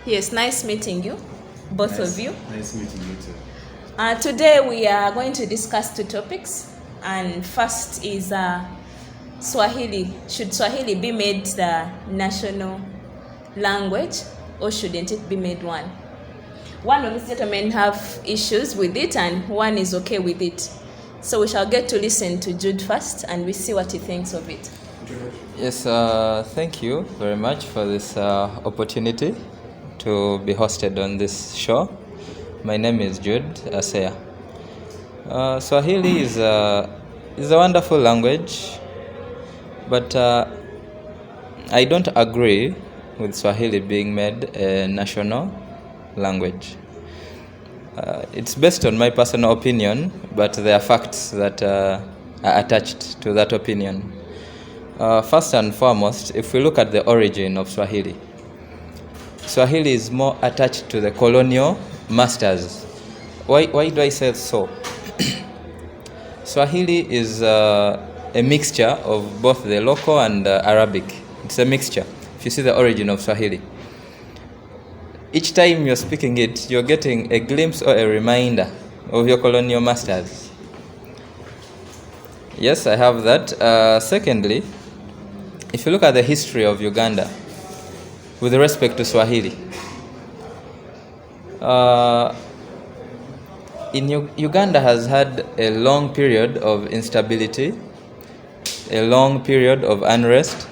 Yes, nice meeting you, both of you. Nice meeting you too. Today we are going to discuss two topics, and first is Swahili. Should Swahili be made the national language, or shouldn't it be made one? One of these gentlemen have issues with it, and one is okay with it. So we shall get to listen to Jude first, and we see what he thinks of it. Yes, thank you very much for this opportunity to be hosted on this show. My name is Jude Asea. Swahili is a wonderful language, but I don't agree with Swahili being made a national language. It's based on my personal opinion, but there are facts that are attached to that opinion. First and foremost, if we look at the origin of Swahili is more attached to the colonial masters. Why do I say so? Swahili is a mixture of both the local and Arabic. It's a mixture. If you see the origin of Swahili, each time you're speaking it, you're getting a glimpse or a reminder of your colonial masters. Yes, I have that. Secondly, if you look at the history of Uganda with respect to Swahili, Uganda has had a long period of instability, a long period of unrest.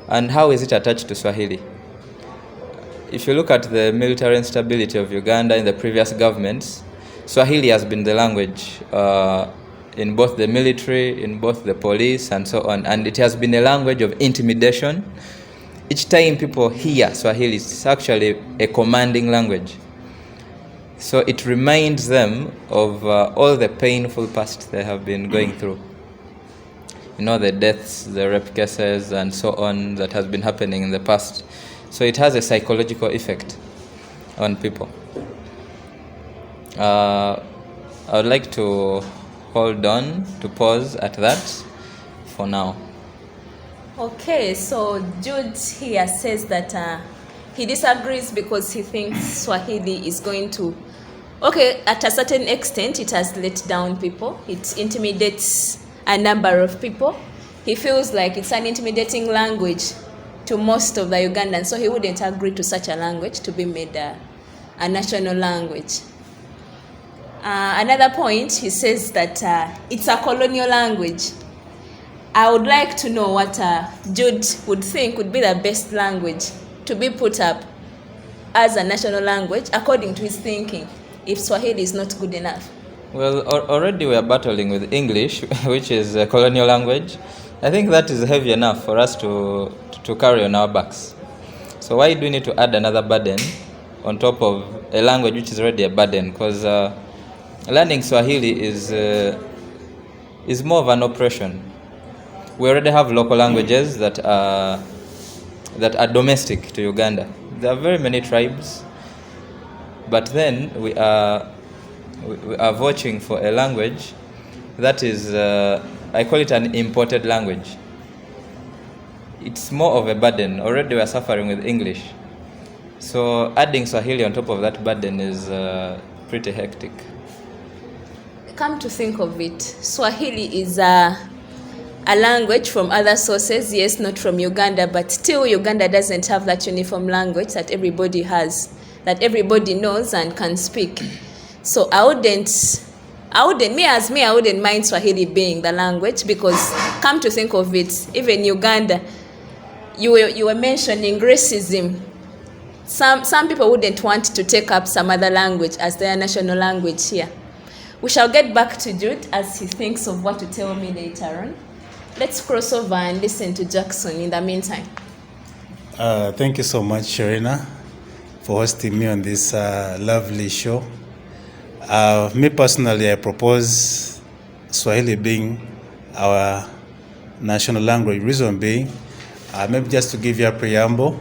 And how is it attached to Swahili? If you look at the military instability of Uganda in the previous governments, Swahili has been the language in both the military, in both the police, and so on. And it has been a language of intimidation. Each time people hear Swahili, it's actually a commanding language. So it reminds them of all the painful past they have been going through. You know, the deaths, the rape cases, and so on that has been happening in the past. So it has a psychological effect on people. I would like to hold on, to pause at that for now. Okay, so Jude here says that he disagrees because he thinks Swahili is going to, at a certain extent, it has let down people. It intimidates a number of people. He feels like it's an intimidating language to most of the Ugandans, so he wouldn't agree to such a language to be made a national language. Another point, he says that it's a colonial language. I would like to know what Jude would think would be the best language to be put up as a national language, according to his thinking, if Swahili is not good enough. Well, already we are battling with English, which is a colonial language. I think that is heavy enough for us to carry on our backs. So why do we need to add another burden on top of a language which is already a burden? Because learning Swahili is more of an oppression. We already have local languages that are domestic to Uganda. There are very many tribes, but then we are vouching for a language that is, I call it an imported language. It's more of a burden. Already we are suffering with English. So adding Swahili on top of that burden is pretty hectic. Come to think of it, Swahili is a language from other sources, yes, not from Uganda, but still Uganda doesn't have that uniform language that everybody has, that everybody knows and can speak. So I wouldn't mind Swahili being the language, because come to think of it, even Uganda, you were mentioning racism. Some people wouldn't want to take up some other language as their national language here. We shall get back to Jude as he thinks of what to tell me later on. Let's cross over and listen to Jackson in the meantime. Thank you so much, Sharina, for hosting me on this lovely show. Me personally, I propose Swahili being our national language. Reason being, maybe just to give you a preamble,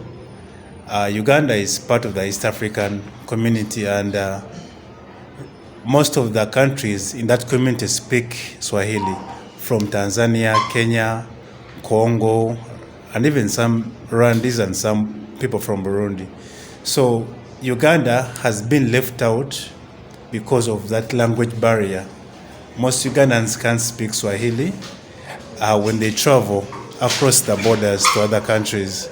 Uganda is part of the East African community, and most of the countries in that community speak Swahili, from Tanzania, Kenya, Congo, and even some Rwandese and some people from Burundi. So Uganda has been left out because of that language barrier. Most Ugandans can't speak Swahili when they travel across the borders to other countries.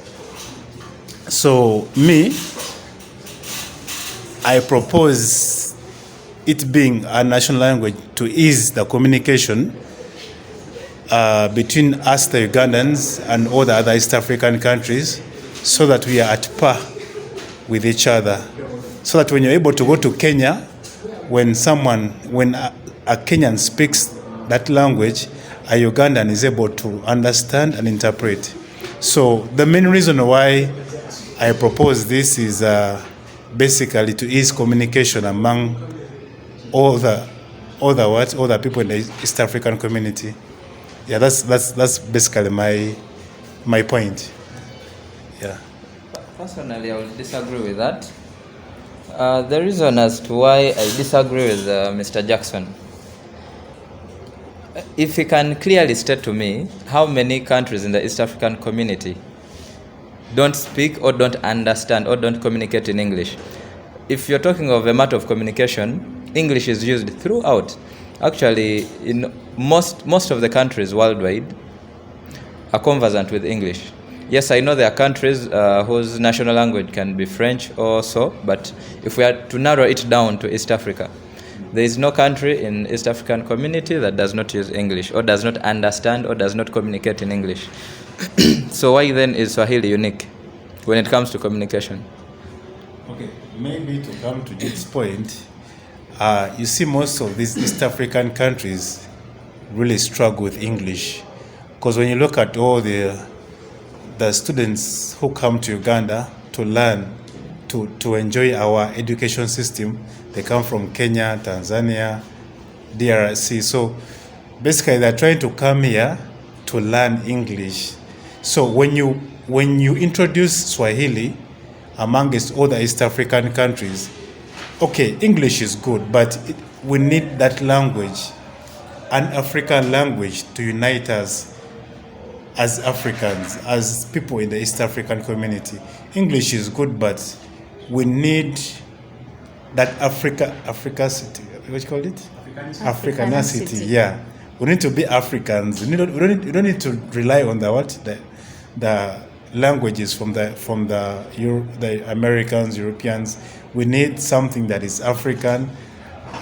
So I propose it being a national language to ease the communication between us, the Ugandans, and all the other East African countries, so that we are at par with each other. So that when you're able to go to Kenya, when a Kenyan speaks that language, a Ugandan is able to understand and interpret. So the main reason why I propose this is basically to ease communication among all the people in the East African community. Yeah, that's basically my point. Yeah. Personally, I will disagree with that. The reason as to why I disagree with Mr. Jackson, if he can clearly state to me how many countries in the East African community don't speak or don't understand or don't communicate in English. If you're talking of a matter of communication, English is used throughout. Actually, in most of the countries worldwide are conversant with English. Yes, I know there are countries whose national language can be French or so, but if we are to narrow it down to East Africa, there is no country in East African community that does not use English or does not understand or does not communicate in English. So why then is Swahili unique when it comes to communication? Okay, maybe to come to Jude's point, you see most of these East African countries really struggle with English, because when you look at all the students who come to Uganda to learn, to enjoy our education system, they come from Kenya, Tanzania, DRC. So basically they're trying to come here to learn English. So when you introduce Swahili amongst all the East African countries, okay, English is good, but we need that language, an African language, to unite us as Africans, as people in the East African community. English is good, but we need that Africacity. What you call it? Africanacity. Yeah, we need to be Africans. We don't need to rely on the languages from the Americans, Europeans. We need something that is African.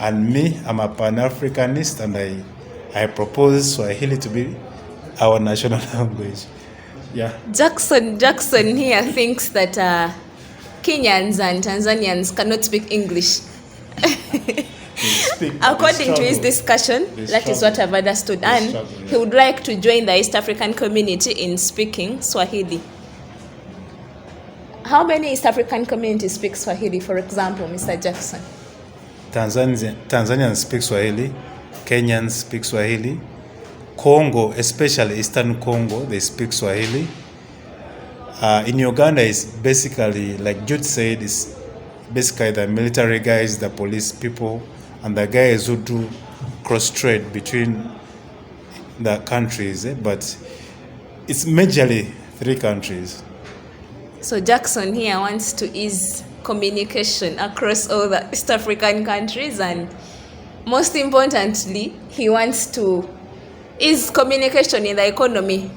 And me, I'm a Pan-Africanist, and I propose Swahili to be our national language. Yeah. Jackson here thinks that Kenyans and Tanzanians cannot speak English. According to his discussion, that is what I've understood, and he would like to join the East African community in speaking Swahili. How many East African communities speak Swahili, for example, Mr. Jackson? Tanzanians speak Swahili, Kenyans speak Swahili, Congo, especially Eastern Congo, they speak Swahili. In Uganda, it's basically, like Jude said, it's basically the military guys, the police people, and the guys who do cross-trade between the countries. But it's majorly 3 countries. So Jackson here wants to ease communication across all the East African countries, and most importantly, he wants to ease communication in the economy.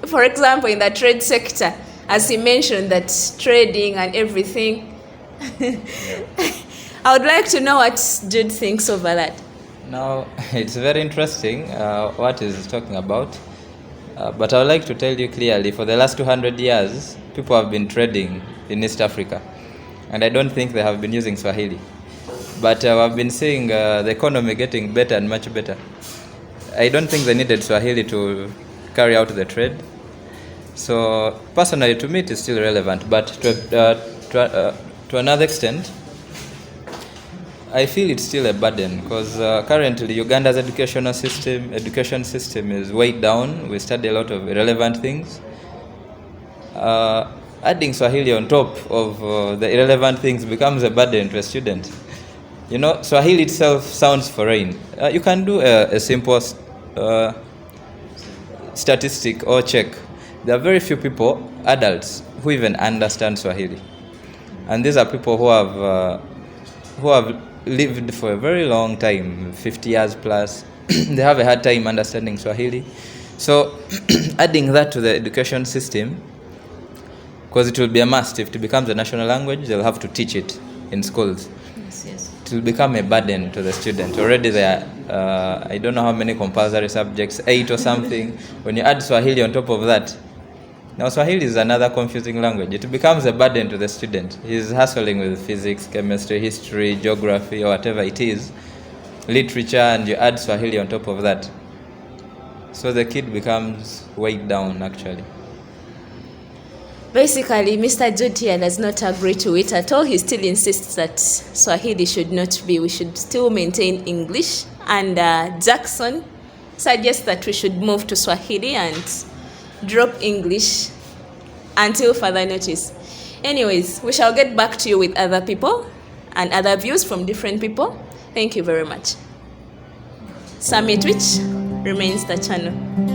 For example, in the trade sector, as he mentioned, that trading and everything. I would like to know what Jude thinks over that. Now, it's very interesting what he's talking about. But I would like to tell you clearly, for the last 200 years, people have been trading in East Africa. And I don't think they have been using Swahili. But I've been seeing the economy getting better and much better. I don't think they needed Swahili to carry out the trade. So personally, to me, it is still relevant. But to another extent, I feel it's still a burden, because currently Uganda's education system is weighed down. We study a lot of irrelevant things. Adding Swahili on top of the irrelevant things becomes a burden to a student. You know, Swahili itself sounds foreign. You can do a simple statistic or check. There are very few people, adults, who even understand Swahili. And these are people who have lived for a very long time, 50 years plus. They have a hard time understanding Swahili. So adding that to the education system, because it will be a must. If it becomes a national language, they'll have to teach it in schools. Yes. It will become a burden to the student. Already there are, I don't know how many compulsory subjects, 8 or something. When you add Swahili on top of that, now Swahili is another confusing language. It becomes a burden to the student. He's hustling with physics, chemistry, history, geography, or whatever it is, literature, and you add Swahili on top of that. So the kid becomes weighed down, actually. Basically, Mr. Jude here does not agree to it at all. He still insists that Swahili should not be. We should still maintain English. And Jackson suggests that we should move to Swahili and drop English until further notice. Anyways, we shall get back to you with other people and other views from different people. Thank you very much. Summit Which remains the channel.